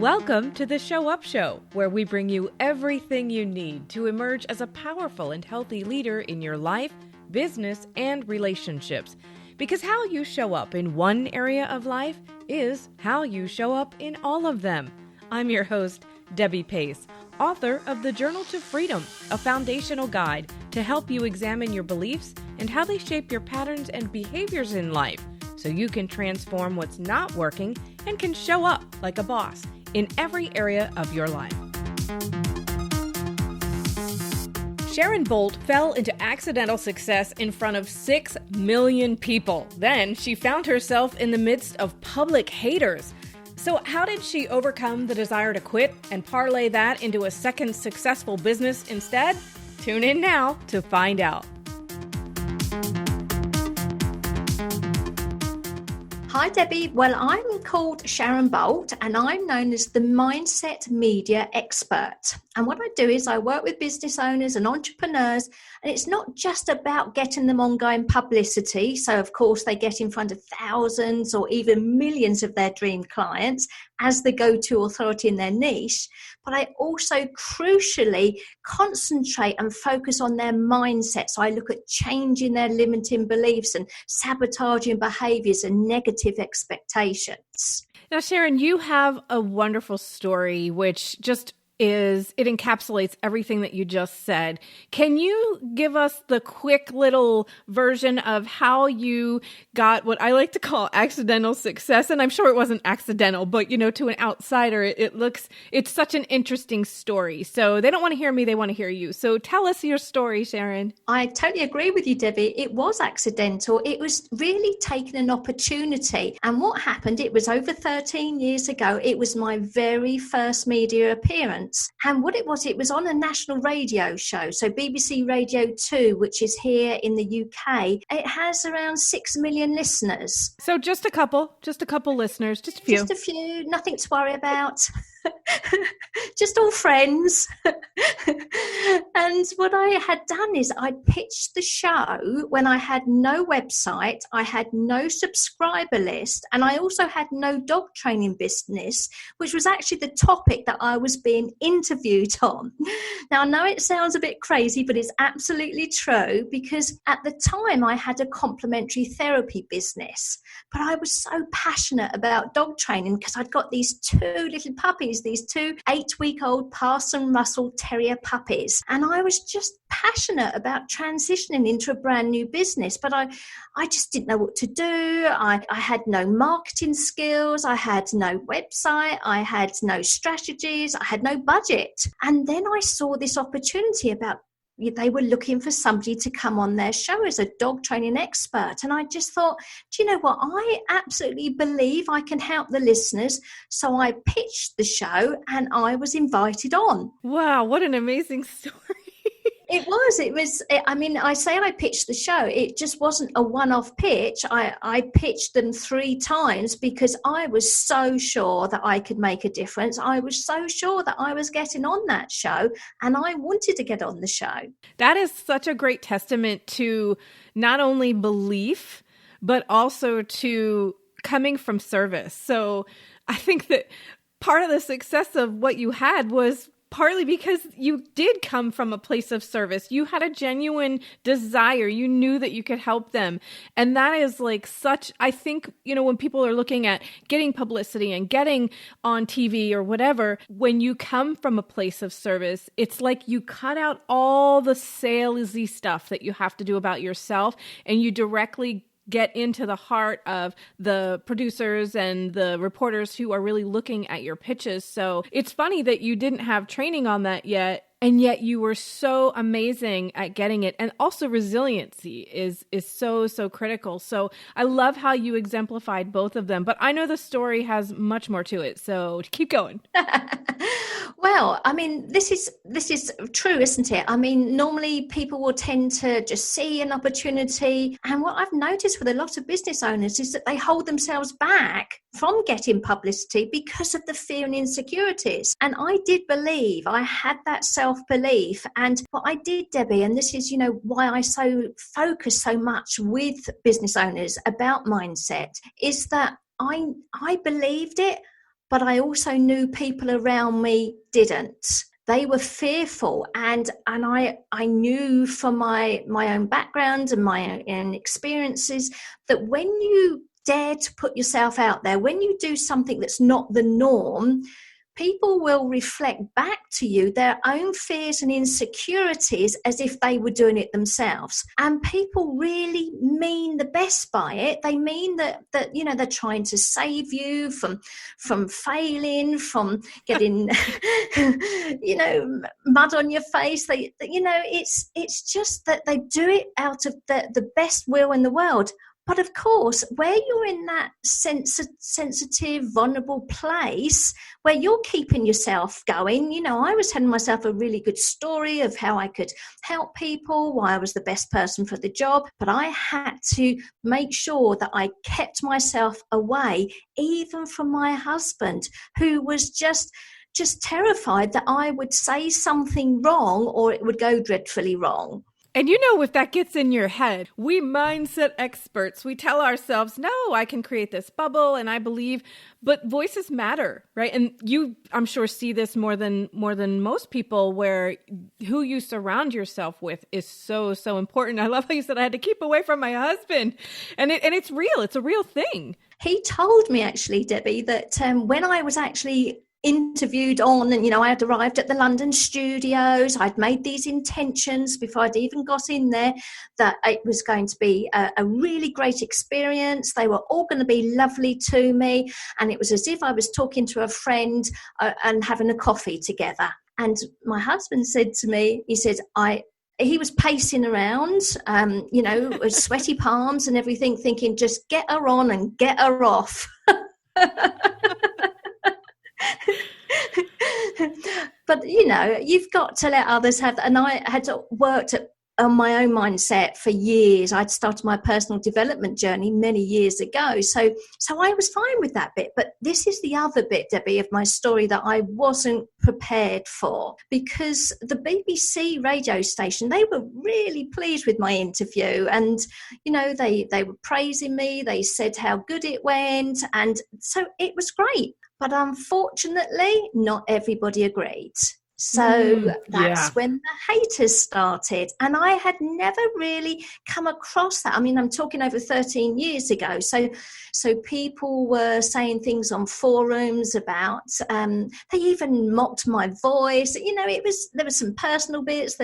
Welcome to the Show Up Show, where we bring you everything you need to emerge as a powerful and healthy leader in your life, business, and relationships. Because how you show up in one area of life is how you show up in all of them. I'm your host, Debbie Pace, author of The Journal to Freedom, a foundational guide to help you examine your beliefs and how they shape your patterns and behaviors in life, so you can transform what's not working and can show up like a boss in every area of your life. Sharon Bolt fell into accidental success in front of 6 million people. Then she found herself in the midst of public haters. So how did she overcome the desire to quit and parlay that into a second successful business instead? Tune in now to find out. Hi, Debbie. Well, I'm called Sharon Bolt and I'm known as the Mindset Media Expert. And what I do is I work with business owners and entrepreneurs, and it's not just about getting them ongoing publicity. So, of course, they get in front of thousands or even millions of their dream clients as the go-to authority in their niche. But I also crucially concentrate and focus on their mindset. So I look at changing their limiting beliefs and sabotaging behaviors and negative expectations. Now, Sharon, you have a wonderful story, which it encapsulates everything that you just said. Can you give us the quick little version of how you got what I like to call accidental success? And I'm sure it wasn't accidental, but to an outsider, it's such an interesting story. So they don't want to hear me, they want to hear you. So tell us your story, Sharon. I totally agree with you, Debbie. It was accidental. It was really taking an opportunity. And what happened, it was over 13 years ago. It was my very first media appearance. And what it was on a national radio show. So BBC Radio 2, which is here in the UK, it has around 6 million listeners. So just a couple listeners, just a few. Just a few, nothing to worry about. Just all friends. And what I had done is I pitched the show when I had no website, I had no subscriber list, and I also had no dog training business, which was actually the topic that I was being interviewed on. Now, I know it sounds a bit crazy, but it's absolutely true, because at the time I had a complementary therapy business, but I was so passionate about dog training because I'd got these 2 little puppies, these 2 8-week-old Parson Russell Terrier puppies. And I was just passionate about transitioning into a brand new business, but I just didn't know what to do. I had no marketing skills. I had no website. I had no strategies. I had no budget. And then I saw this opportunity about they were looking for somebody to come on their show as a dog training expert. And I just thought, do you know what? I absolutely believe I can help the listeners. So I pitched the show and I was invited on. Wow, what an amazing story. It was, I mean, I say I pitched the show. It just wasn't a one-off pitch. I pitched them 3 times because I was so sure that I could make a difference. I was so sure that I was getting on that show and I wanted to get on the show. That is such a great testament to not only belief, but also to coming from service. So I think that part of the success of what you had was partly because you did come from a place of service. You had a genuine desire. You knew that you could help them. And that is I think, when people are looking at getting publicity and getting on TV or whatever, when you come from a place of service, it's like you cut out all the salesy stuff that you have to do about yourself and you directly get into the heart of the producers and the reporters who are really looking at your pitches. So it's funny that you didn't have training on that yet. And yet you were so amazing at getting it. And also resiliency is so, so critical. So I love how you exemplified both of them. But I know the story has much more to it. So keep going. Well, I mean, this is true, isn't it? I mean, normally people will tend to just see an opportunity. And what I've noticed with a lot of business owners is that they hold themselves back from getting publicity because of the fear and insecurities. And I did believe I had that self-belief. And what I did, Debbie, and this is, why I focus so much with business owners about mindset, is that I believed it. but I also knew people around me didn't. They were fearful, and I knew from my own background and my own experiences that when you dare to put yourself out there, when you do something that's not the norm, people will reflect back to you their own fears and insecurities as if they were doing it themselves. And people really mean the best by it. They mean that they're trying to save you from failing, from getting mud on your face. It's just that they do it out of the best will in the world. But of course, where you're in that sensitive, vulnerable place where you're keeping yourself going, I was telling myself a really good story of how I could help people, why I was the best person for the job. But I had to make sure that I kept myself away, even from my husband, who was just terrified that I would say something wrong or it would go dreadfully wrong. And if that gets in your head, we mindset experts, we tell ourselves, no, I can create this bubble and I believe, but voices matter, right? And you, I'm sure, see this more than most people, where who you surround yourself with is so, so important. I love how you said I had to keep away from my husband, and it's real. It's a real thing. He told me, actually, Debbie, that when I was actually interviewed on, and I had arrived at the London studios, I'd made these intentions before I'd even got in there that it was going to be a really great experience. They were all going to be lovely to me, and it was as if I was talking to a friend and having a coffee together. And my husband said to me, he said, he was pacing around, with sweaty palms and everything, thinking, just get her on and get her off. But you've got to let others have that. And I had worked on my own mindset for years. I'd started my personal development journey many years ago, so I was fine with that bit. But this is the other bit, Debbie, of my story that I wasn't prepared for, because the BBC radio station, they were really pleased with my interview, and they were praising me. They said how good it went, and so it was great. But unfortunately, not everybody agreed. So that's when the haters started. And I had never really come across that. I mean, I'm talking over 13 years ago. So people were saying things on forums about, they even mocked my voice. There was some personal bits.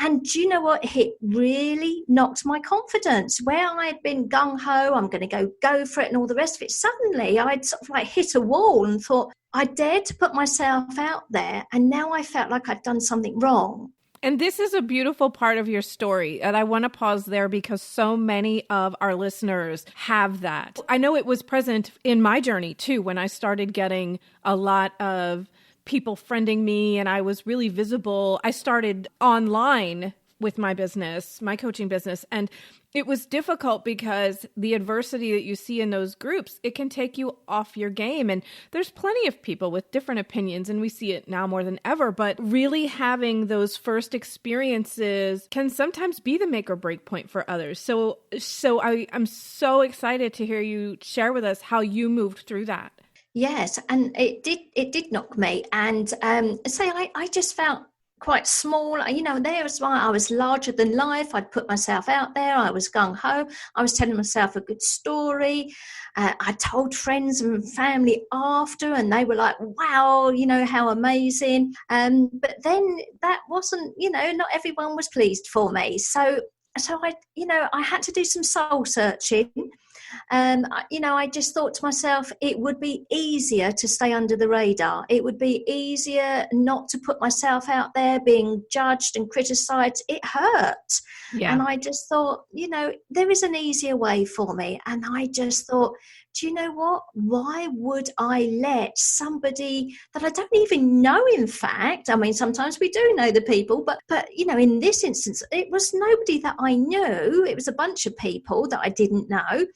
And do you know what? It really knocked my confidence. Where I had been gung-ho, I'm going to go for it and all the rest of it, suddenly I'd sort of like hit a wall and thought, I dared to put myself out there, and now I felt like I'd done something wrong. And this is a beautiful part of your story. And I want to pause there because so many of our listeners have that. I know it was present in my journey too, when I started getting a lot of people friending me and I was really visible. I started online with my business, my coaching business, and it was difficult because the adversity that you see in those groups, it can take you off your game. And there's plenty of people with different opinions, and we see it now more than ever, but really having those first experiences can sometimes be the make or break point for others. So I'm so excited to hear you share with us how you moved through that. Yes, and it did knock me, and I just felt quite small. There was why I was larger than life. I'd put myself out there. I was gung-ho. I was telling myself a good story. I told friends and family after, and they were like, wow, how amazing. But then that wasn't, not everyone was pleased for me. So I had to do some soul searching. I just thought to myself, it would be easier to stay under the radar. It would be easier not to put myself out there being judged and criticized. It hurt. Yeah. And I just thought, there is an easier way for me. And I just thought, do you know what? Why would I let somebody that I don't even know, in fact, I mean, sometimes we do know the people, but in this instance, it was nobody that I knew. It was a bunch of people that I didn't know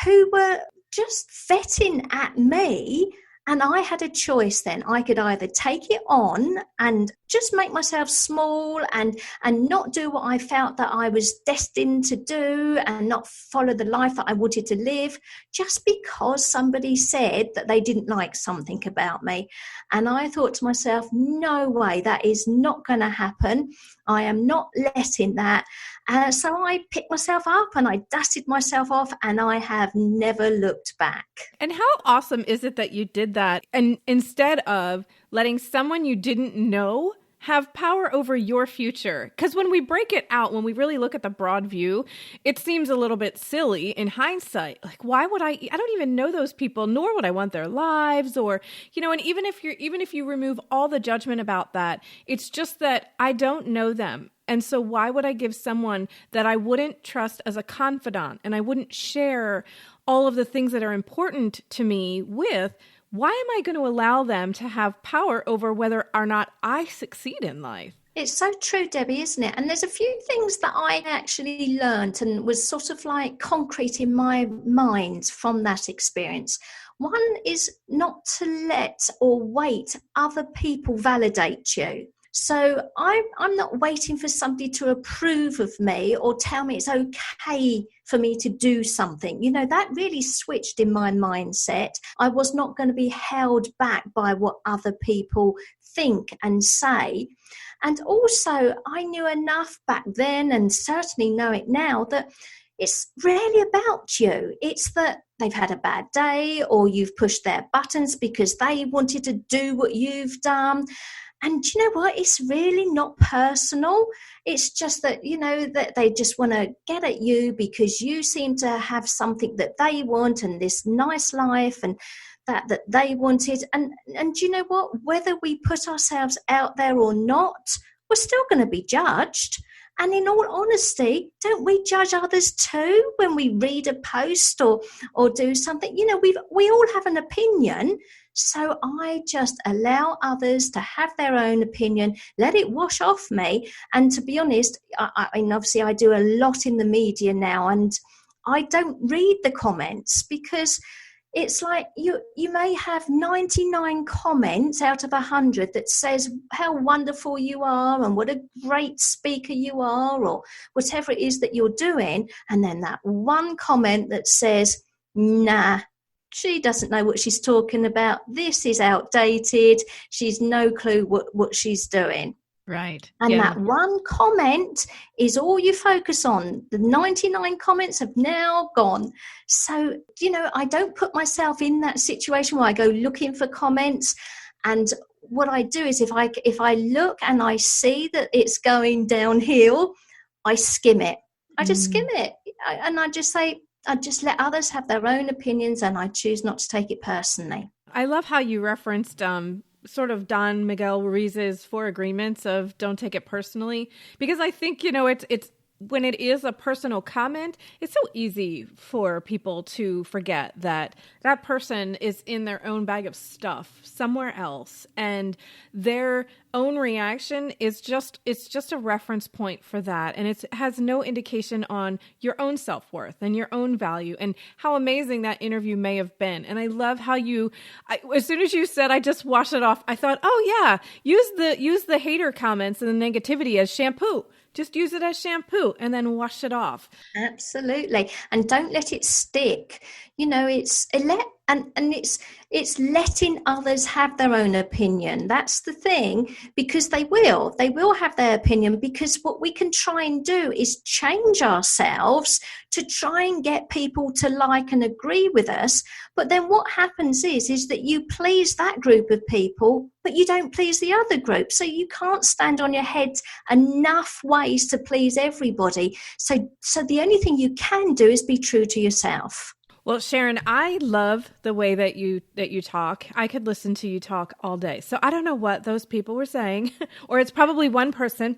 who were just vetting at me And I had a choice then. I could either take it on and just make myself small and not do what I felt that I was destined to do and not follow the life that I wanted to live just because somebody said that they didn't like something about me. And I thought to myself, no way, that is not going to happen. I am not letting that. So I picked myself up and I dusted myself off, and I have never looked back. And how awesome is it that you did that? And instead of letting someone you didn't know have power over your future. Because when we break it out, when we really look at the broad view, it seems a little bit silly in hindsight. Like, why would I don't even know those people, nor would I want their lives, or, and even if you remove all the judgment about that, it's just that I don't know them. And so why would I give someone that I wouldn't trust as a confidant and I wouldn't share all of the things that are important to me with? Why am I going to allow them to have power over whether or not I succeed in life? It's so true, Debbie, isn't it? And there's a few things that I actually learned and was sort of like concrete in my mind from that experience. One is not to let or wait other people validate you. So I'm not waiting for somebody to approve of me or tell me it's okay for me to do something. That really switched in my mindset. I was not going to be held back by what other people think and say. And also, I knew enough back then, and certainly know it now, that it's rarely about you. It's that they've had a bad day, or you've pushed their buttons because they wanted to do what you've done. And you know what? It's really not personal. It's just that, that they just want to get at you because you seem to have something that they want and this nice life and that they wanted. And you know what? Whether we put ourselves out there or not, we're still going to be judged. And in all honesty, don't we judge others too when we read a post or do something? We all have an opinion. So I just allow others to have their own opinion, let it wash off me. And to be honest, I mean, obviously I do a lot in the media now, and I don't read the comments because it's like you may have 99 comments out of 100 that says how wonderful you are and what a great speaker you are or whatever it is that you're doing. And then that one comment that says, nah, she doesn't know what she's talking about. This is outdated. She's no clue what she's doing. Right. And that one comment is all you focus on. The 99 comments have now gone. So, I don't put myself in that situation where I go looking for comments. And what I do is if I look and I see that it's going downhill, I skim it. I just skim it. And I just say, I just let others have their own opinions and I choose not to take it personally. I love how you referenced sort of Don Miguel Ruiz's 4 agreements of don't take it personally, because I think, it's when it is a personal comment, it's so easy for people to forget that that person is in their own bag of stuff somewhere else. And their own reaction is just a reference point for that. And it has no indication on your own self-worth and your own value and how amazing that interview may have been. And I love how as soon as you said, I just washed it off. I thought, oh yeah, use the hater comments and the negativity as shampoo. Just use it as shampoo and then wash it off. Absolutely. And don't let it stick. It's letting others have their own opinion. That's the thing, because they will have their opinion, because what we can try and do is change ourselves to try and get people to like and agree with us. But then what happens is that you please that group of people, but you don't please the other group. So you can't stand on your head enough ways to please everybody. So the only thing you can do is be true to yourself. Well, Sharon, I love the way that you talk. I could listen to you talk all day. So I don't know what those people were saying, or it's probably one person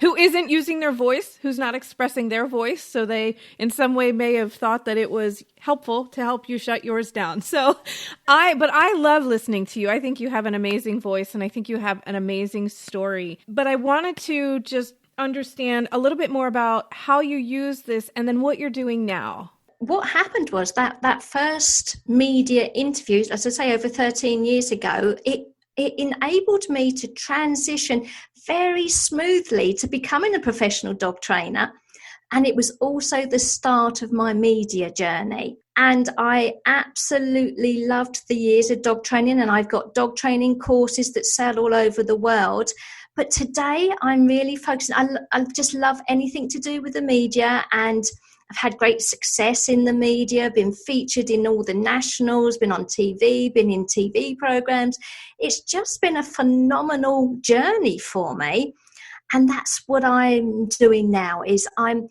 who isn't using their voice, who's not expressing their voice. So they in some way may have thought that it was helpful to help you shut yours down. But I love listening to you. I think you have an amazing voice and I think you have an amazing story. But I wanted to just understand a little bit more about how you use this and then what you're doing now. what happened was that first media interview, as I say, over 13 years ago, it enabled me to transition very smoothly to becoming a professional dog trainer. And it was also the start of my media journey. And I absolutely loved the years of dog training, and I've got dog training courses that sell all over the world. But today I'm really focusing. I just love anything to do with the media, and I've had great success in the media, been featured in all the nationals, been on TV, been in TV programs. It's just been a phenomenal journey for me. And that's what I'm doing now, is I'm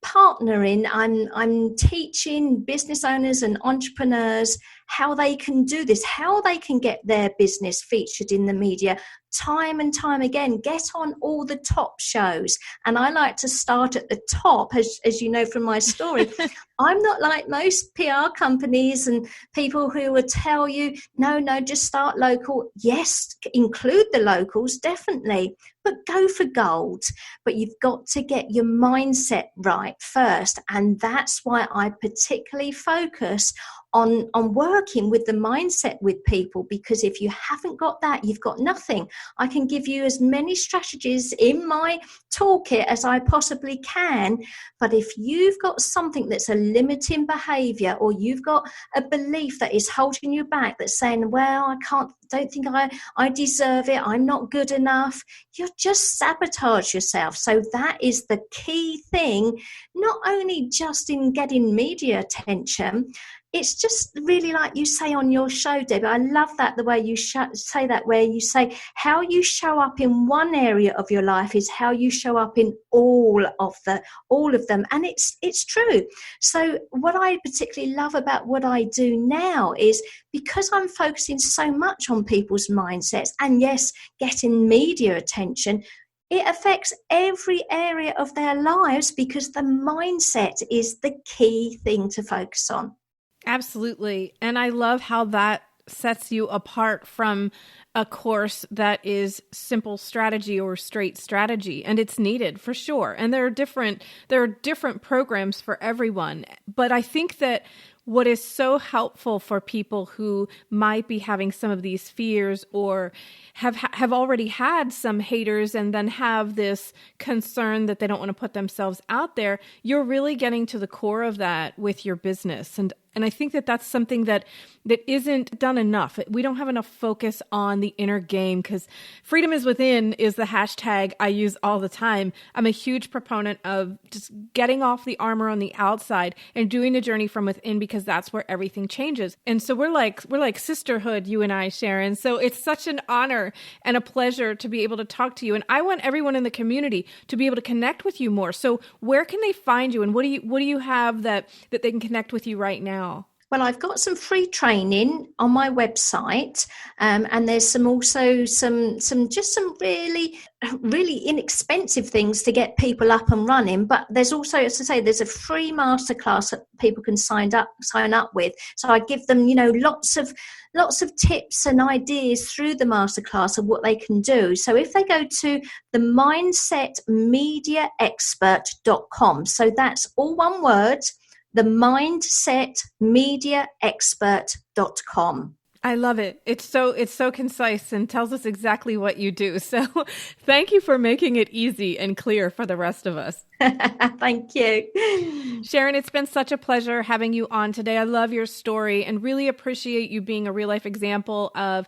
partnering, I'm teaching business owners and entrepreneurs how they can do this, how they can get their business featured in the media time and time again, get on all the top shows. And I like to start at the top, as you know from my story. I'm not like most PR companies and people who will tell you, no, just start local. Yes, include the locals, definitely, but go for gold. But you've got to get your mindset right first. And that's why I particularly focus on working with the mindset with people, because if you haven't got that, you've got nothing. I can give you as many strategies in my toolkit as I possibly can, but if you've got something that's a limiting behavior, or you've got a belief that is holding you back, that's saying, well, don't think I deserve it, I'm not good enough, you'll just sabotage yourself. So that is the key thing, not only just in getting media attention. It's just really like you say on your show, Debbie. I love that, the way you say that, where you say how you show up in one area of your life is how you show up in all of them. And it's true. So what I particularly love about what I do now is, because I'm focusing so much on people's mindsets and, yes, getting media attention, it affects every area of their lives, because the mindset is the key thing to focus on. Absolutely. And I love how that sets you apart from a course that is simple strategy or straight strategy. And it's needed for sure. And there are different programs for everyone. But I think that what is so helpful for people who might be having some of these fears, or have already had some haters and then have this concern that they don't want to put themselves out there, you're really getting to the core of that with your business. And I think that that's something that isn't done enough. We don't have enough focus on the inner game, because freedom is within is the hashtag I use all the time. I'm a huge proponent of just getting off the armor on the outside and doing the journey from within, because that's where everything changes. And so we're like sisterhood, you and I, Sharon. So it's such an honor and a pleasure to be able to talk to you. And I want everyone in the community to be able to connect with you more. So where can they find you, and what do you have that they can connect with you right now? Well, I've got some free training on my website, and there's some really, really inexpensive things to get people up and running. But there's also, as I say, there's a free masterclass that people can sign up with. So I give them, lots of tips and ideas through the masterclass of what they can do. So if they go to the mindsetmediaexpert.com, so that's all one word, themindsetmediaexpert.com. I love it. It's so concise and tells us exactly what you do. So thank you for making it easy and clear for the rest of us. Thank you. Sharon, it's been such a pleasure having you on today. I love your story and really appreciate you being a real life example of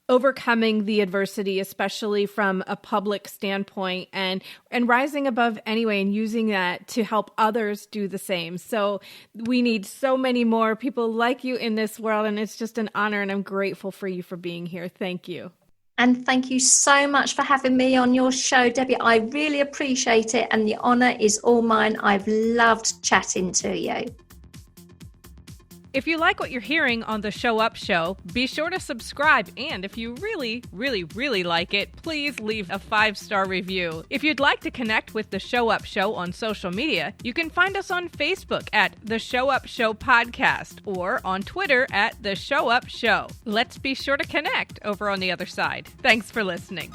overcoming the adversity, especially from a public standpoint, and rising above anyway, and using that to help others do the same. So we need so many more people like you in this world, and it's just an honor, and I'm grateful for you for being here. Thank you. And thank you so much for having me on your show, Debbie. I really appreciate it, and the honor is all mine. I've loved chatting to you. If you like what you're hearing on the Show Up Show, be sure to subscribe. And if you really, really, really like it, please leave a 5-star review. If you'd like to connect with the Show Up Show on social media, you can find us on Facebook at The Show Up Show Podcast, or on Twitter at The Show Up Show. Let's be sure to connect over on the other side. Thanks for listening.